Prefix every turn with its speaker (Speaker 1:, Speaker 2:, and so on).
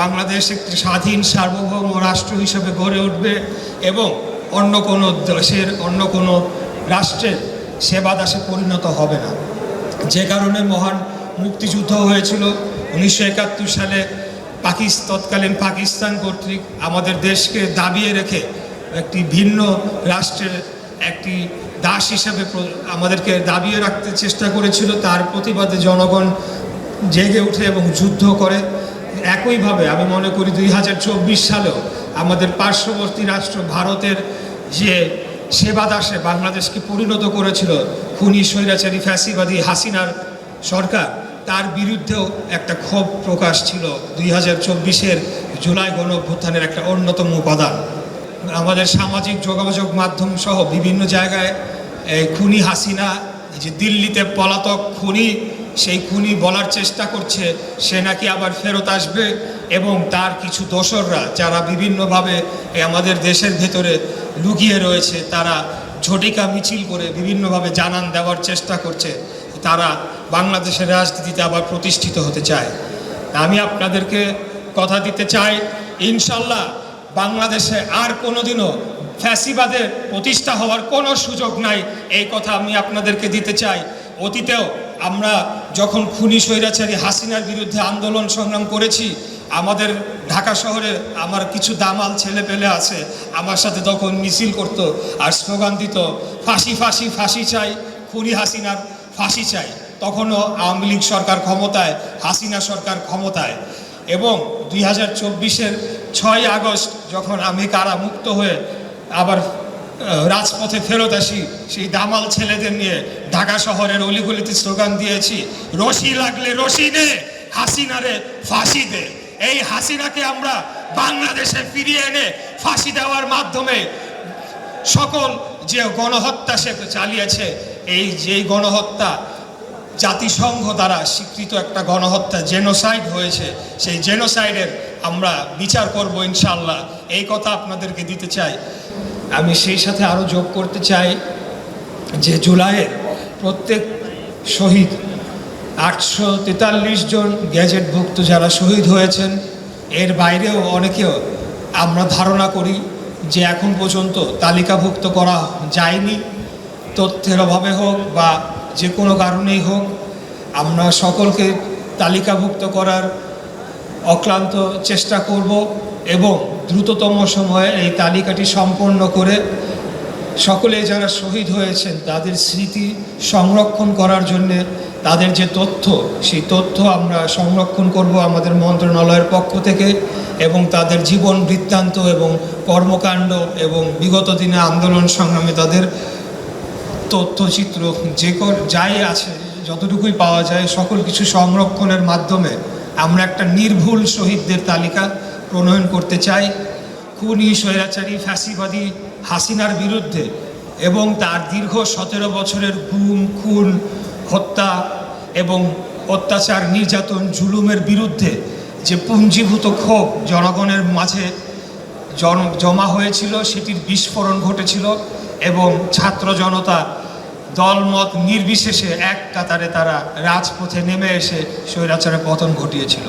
Speaker 1: বাংলাদেশ একটি স্বাধীন সার্বভৌম রাষ্ট্র হিসেবে গড়ে উঠবে এবং অন্য কোনো দেশের অন্য কোনো রাষ্ট্রের সেবাদাসে পরিণত হবে না। যে কারণে মহান মুক্তিযুদ্ধ হয়েছিল 1971 সালে তৎকালীন পাকিস্তান কর্তৃক আমাদের দেশকে দাবিয়ে রেখে একটি ভিন্ন রাষ্ট্রের একটি দাস হিসাবে আমাদেরকে দাবিয়ে রাখতে চেষ্টা করেছিল। তার প্রতিবাদে জনগণ জেগে ওঠে এবং যুদ্ধ করে। একইভাবে আমি মনে করি 2024 সালেও আমাদের পার্শ্ববর্তী রাষ্ট্র ভারতের যে সেবাদাসে বাংলাদেশকে পরিণত করেছিল খুনি স্বৈরাচারী ফ্যাসিবাদী হাসিনার সরকার, তার বিরুদ্ধেও একটা ক্ষোভ প্রকাশ ছিল 2024 জুলাই গণঅভ্যুত্থানের একটা অন্যতম উপাদান। আমাদের সামাজিক যোগাযোগ মাধ্যম সহ বিভিন্ন জায়গায় খুনি হাসিনা, যে দিল্লিতে পলাতক খুনি, সেই খুনি বলার চেষ্টা করছে সে নাকি আবার ফেরত আসবে এবং তার কিছু দোসররা যারা বিভিন্নভাবে আমাদের দেশের ভেতরে লুকিয়ে রয়েছে তারা ঝটিকা মিছিল করে বিভিন্নভাবে জানান দেওয়ার চেষ্টা করছে তারা বাংলাদেশের রাজনীতিতে আবার প্রতিষ্ঠিত হতে চায়। আমি আপনাদেরকে কথা দিতে চাই, ইনশাল্লাহ বাংলাদেশে আর কোনোদিনও ফ্যাসিবাদের প্রতিষ্ঠা হওয়ার কোনো সুযোগ নাই, এই কথা আমি আপনাদেরকে দিতে চাই। অতীতেও আমরা যখন খুনি স্বৈরাচারী হাসিনার বিরুদ্ধে আন্দোলন সংগ্রাম করেছি, আমাদের ঢাকা শহরে আমার কিছু দামাল ছেলে পেলে আছে, আমার সাথে তখন মিছিল করতো আর স্লোগান দিত ফাঁসি ফাঁসি ফাঁসি চাই, খুনি হাসিনার ফাঁসি চাই। তখনও আওয়ামী লীগ সরকার ক্ষমতায়, হাসিনা সরকার ক্ষমতায়। এবং 2024 6 আগস্ট যখন আমি কারামুক্ত হয়ে আবার রাজপথে ফেরত আসি, সেই দামাল ছেলেদের নিয়ে ঢাকা শহরের অলিগলিতে স্লোগান দিয়েছি, রশি লাগলে রশি নে, হাসিনারে ফাঁসি দে। এই হাসিনাকে আমরা বাংলাদেশে ফিরিয়ে এনে ফাঁসি দেওয়ার মাধ্যমে সকল যে গণহত্যা সে চালিয়েছে, এই যে গণহত্যা জাতিসংঘ দ্বারা স্বীকৃত একটা গণহত্যা, জেনোসাইড হয়েছে, সেই জেনোসাইডের আমরা বিচার করব ইনশাল্লাহ, এই কথা আপনাদেরকে দিতে চাই। আমি সেই সাথে আরও যোগ করতে চাই যে জুলাইয়ের প্রত্যেক শহীদ 843 জন গ্যাজেটভুক্ত যারা শহীদ হয়েছেন, এর বাইরেও অনেকেও আমরা ধারণা করি যে এখন পর্যন্ত তালিকাভুক্ত করা যায়নি, তথ্যের অভাবে হোক বা যে কোনো কারণেই হোক। আমরা সকলকে তালিকাভুক্ত করার অক্লান্ত চেষ্টা করব এবং দ্রুততম সময়ে এই তালিকাটি সম্পন্ন করে সকলে যারা শহীদ হয়েছেন তাদের স্মৃতি সংরক্ষণ করার জন্যে তাদের যে তথ্য, সেই তথ্য আমরা সংরক্ষণ করব আমাদের মন্ত্রণালয়ের পক্ষ থেকে এবং তাদের জীবন বৃত্তান্ত এবং কর্মকাণ্ড এবং বিগত দিনে আন্দোলন সংগ্রামে তাদের তথ্যচিত্র যাই আছে যতটুকুই পাওয়া যায় সকল কিছু সংরক্ষণের মাধ্যমে আমরা একটা নির্ভুল শহীদদের তালিকা প্রণয়ন করতে চাই। খুনি স্বৈরাচারী ফ্যাসিবাদী হাসিনার বিরুদ্ধে এবং তার দীর্ঘ 17 বছরের গুম খুন হত্যা এবং অত্যাচার নির্যাতন জুলুমের বিরুদ্ধে যে পুঞ্জীভূত ক্ষোভ জনগণের মাঝে জমা হয়েছিল, সেটির বিস্ফোরণ ঘটেছিল এবং ছাত্র জনতা দলমত নির্বিশেষে এক কাতারে তারা রাজপথে নেমে এসে স্বৈরাচারের পতন ঘটিয়েছিল।